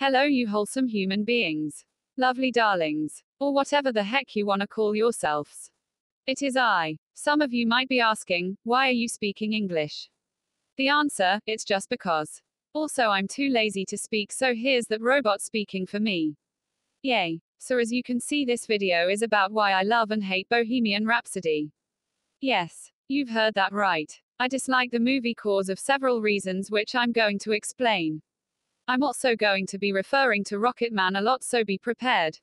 Hello, you wholesome human beings. Lovely darlings. Or whatever the heck you want to call yourselves. It is I. Some of you might be asking, why are you speaking English? The answer, it's just because. Also, I'm too lazy to speak, so here's that robot speaking for me. Yay. So as you can see, this video is about why I love and hate Bohemian Rhapsody. Yes, you've heard that right. I dislike the movie cause of several reasons which I'm going to explain. I'm also going to be referring to Rocket Man a lot, so be prepared.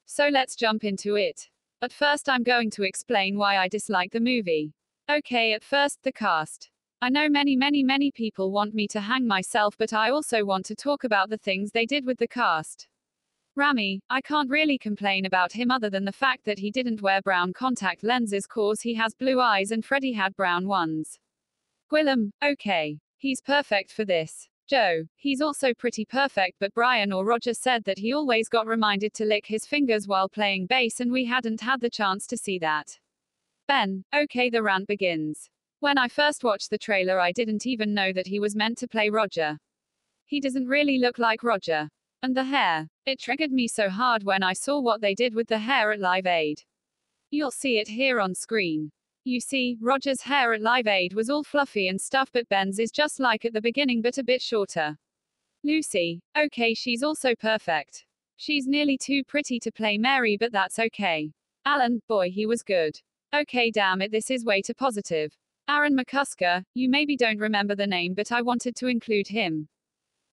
So let's jump into it. But first I'm going to explain why I dislike the movie. Okay, at first, the cast. I know many people want me to hang myself, but I also want to talk about the things they did with the cast. Rami, I can't really complain about him other than the fact that he didn't wear brown contact lenses cause he has blue eyes and Freddie had brown ones. Gwilym, okay. He's perfect for this. Joe, he's also pretty perfect, but Brian or Roger said that he always got reminded to lick his fingers while playing bass and we hadn't had the chance to see that. Ben, okay, the rant begins. When I first watched the trailer I didn't even know that he was meant to play Roger. He doesn't really look like Roger. And the hair. It triggered me so hard when I saw what they did with the hair at Live Aid. You'll see it here on screen. You see, Roger's hair at Live Aid was all fluffy and stuff, but Ben's is just like at the beginning but a bit shorter. Lucy, okay, she's also perfect. She's nearly too pretty to play Mary, but that's okay. Alan, boy, he was good. Okay, damn it, this is way too positive. Aaron McCusker, you maybe don't remember the name, but I wanted to include him.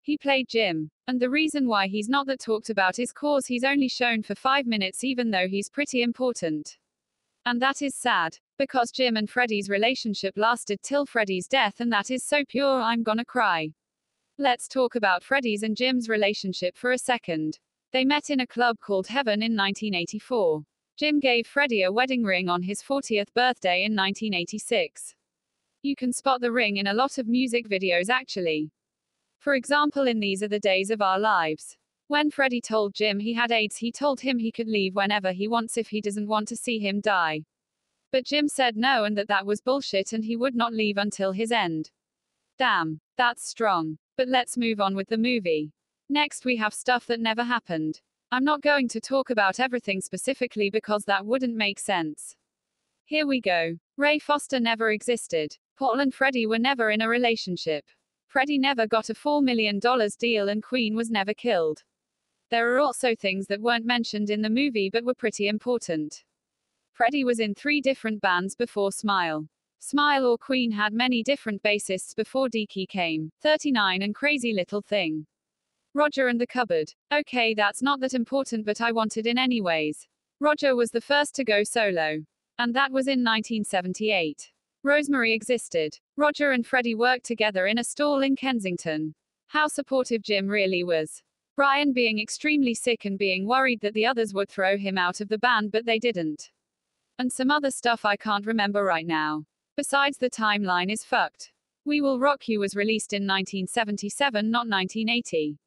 He played Jim. And the reason why he's not that talked about is cause he's only shown for 5 minutes even though he's pretty important. And that is sad. Because Jim and Freddie's relationship lasted till Freddie's death and that is so pure I'm gonna cry. Let's talk about Freddie's and Jim's relationship for a second. They met in a club called Heaven in 1984. Jim gave Freddie a wedding ring on his 40th birthday in 1986. You can spot the ring in a lot of music videos actually. For example, in These Are the Days of Our Lives. When Freddie told Jim he had AIDS, he told him he could leave whenever he wants if he doesn't want to see him die. But Jim said no and that was bullshit and he would not leave until his end. Damn, that's strong. But let's move on with the movie. Next we have stuff that never happened. I'm not going to talk about everything specifically because that wouldn't make sense. Here we go. Ray Foster never existed. Paul and Freddie were never in a relationship. Freddie never got a $4 million deal and Queen was never killed. There are also things that weren't mentioned in the movie but were pretty important. Freddie was in 3 different bands before Smile. Smile or Queen had many different bassists before Deaky came, 39 and Crazy Little Thing. Roger and the Cupboard. Okay, that's not that important but I wanted in anyways. Roger was the first to go solo. And that was in 1978. Rosemary existed. Roger and Freddie worked together in a stall in Kensington. How supportive Jim really was. Brian being extremely sick and being worried that the others would throw him out of the band but they didn't. And some other stuff I can't remember right now. Besides, the timeline is fucked. We Will Rock You was released in 1977, not 1980.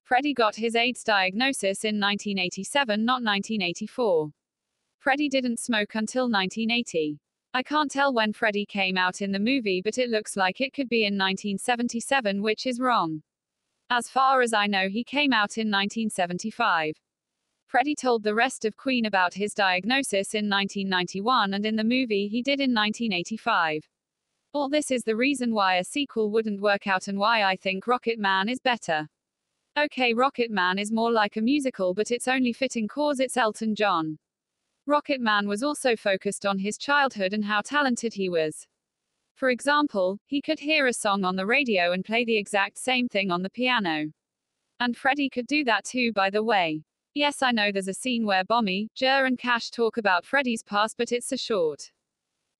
Freddie got his AIDS diagnosis in 1987, not 1984. Freddie didn't smoke until 1980. I can't tell when Freddie came out in the movie, but it looks like it could be in 1977, which is wrong. As far as I know, he came out in 1975. Freddie told the rest of Queen about his diagnosis in 1991, and in the movie he did in 1985. All this is the reason why a sequel wouldn't work out and why I think Rocket Man is better. Okay, Rocket Man is more like a musical, but it's only fitting cause it's Elton John. Rocket Man was also focused on his childhood and how talented he was. For example, he could hear a song on the radio and play the exact same thing on the piano. And Freddie could do that too, by the way. Yes, I know there's a scene where Bommy, Jer and Cash talk about Freddie's past, but it's so short.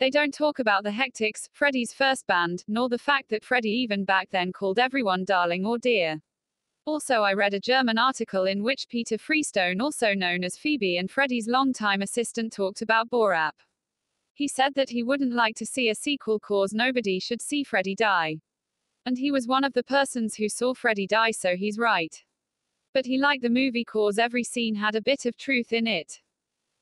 They don't talk about the Hectics, Freddie's first band, nor the fact that Freddie even back then called everyone darling or dear. Also, I read a German article in which Peter Freestone, also known as Phoebe and Freddie's longtime assistant, talked about Borat. He said that he wouldn't like to see a sequel cause nobody should see Freddie die. And he was one of the persons who saw Freddie die, so he's right. But he liked the movie cause every scene had a bit of truth in it.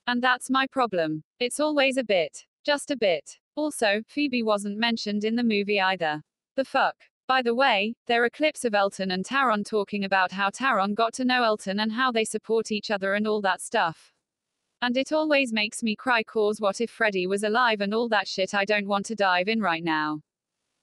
And that's my problem. It's always a bit. Just a bit. Also, Phoebe wasn't mentioned in the movie either. The fuck? By the way, there are clips of Elton and Taron talking about how Taron got to know Elton and how they support each other and all that stuff. And it always makes me cry cause what if Freddie was alive and all that shit. I don't want to dive in right now.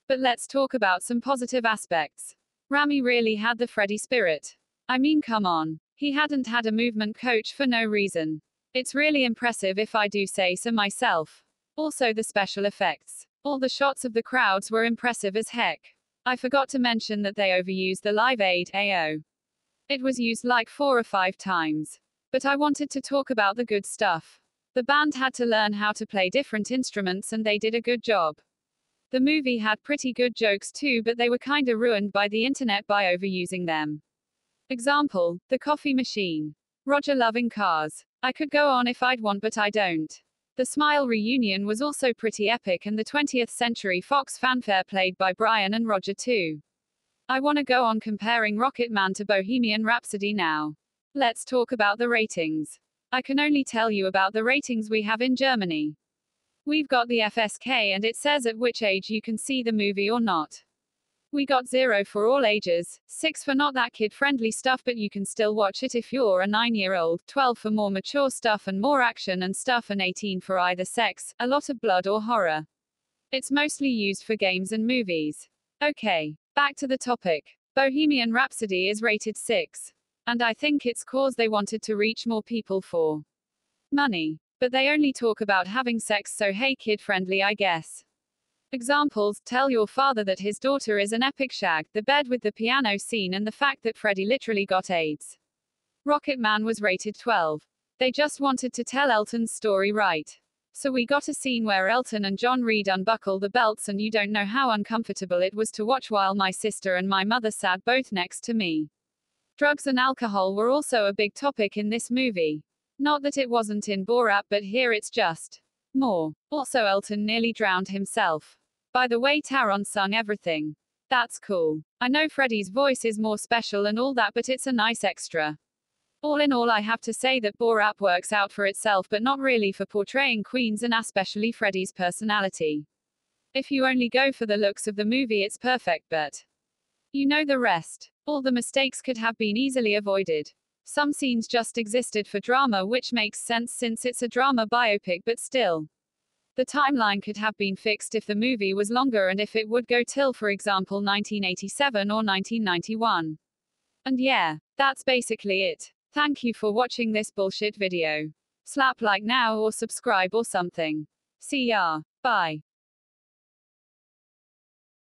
But let's talk about some positive aspects. Rami really had the Freddie spirit. I mean, come on. He hadn't had a movement coach for no reason. It's really impressive if I do say so myself. Also the special effects. All the shots of the crowds were impressive as heck. I forgot to mention that they overused the Live Aid AO. It was used like 4 or 5 times. But I wanted to talk about the good stuff. The band had to learn how to play different instruments and they did a good job. The movie had pretty good jokes too, but they were kinda ruined by the internet by overusing them. Example, the coffee machine. Roger loving cars. I could go on if I'd want, but I don't. The Smile reunion was also pretty epic, and the 20th Century Fox fanfare played by Brian and Roger too. I wanna go on comparing Rocket Man to Bohemian Rhapsody now. Let's talk about the ratings. I can only tell you about the ratings we have in Germany. We've got the FSK and it says at which age you can see the movie or not. We got 0 for all ages, 6 for not that kid-friendly stuff but you can still watch it if you're a 9-year-old, 12 for more mature stuff and more action and stuff, and 18 for either sex, a lot of blood or horror. It's mostly used for games and movies. Okay, back to the topic. Bohemian Rhapsody is rated 6. And I think it's cause they wanted to reach more people for money. But they only talk about having sex, so hey, kid-friendly I guess. Examples, tell your father that his daughter is an epic shag, the bed with the piano scene, and the fact that Freddie literally got AIDS. Rocket Man was rated 12. They just wanted to tell Elton's story right. So we got a scene where Elton and John Reid unbuckle the belts, and you don't know how uncomfortable it was to watch while my sister and my mother sat both next to me. Drugs and alcohol were also a big topic in this movie. Not that it wasn't in Borat, but here it's just more. Also, Elton nearly drowned himself. By the way, Taron sung everything. That's cool. I know Freddie's voice is more special and all that, but it's a nice extra. All in all, I have to say that Borat works out for itself, but not really for portraying Queens and especially Freddie's personality. If you only go for the looks of the movie, it's perfect, but you know the rest. All the mistakes could have been easily avoided. Some scenes just existed for drama, which makes sense since it's a drama biopic, but still. The timeline could have been fixed if the movie was longer and if it would go till, for example, 1987 or 1991. And yeah, that's basically it. Thank you for watching this bullshit video. Slap like now or subscribe or something. See ya. Bye.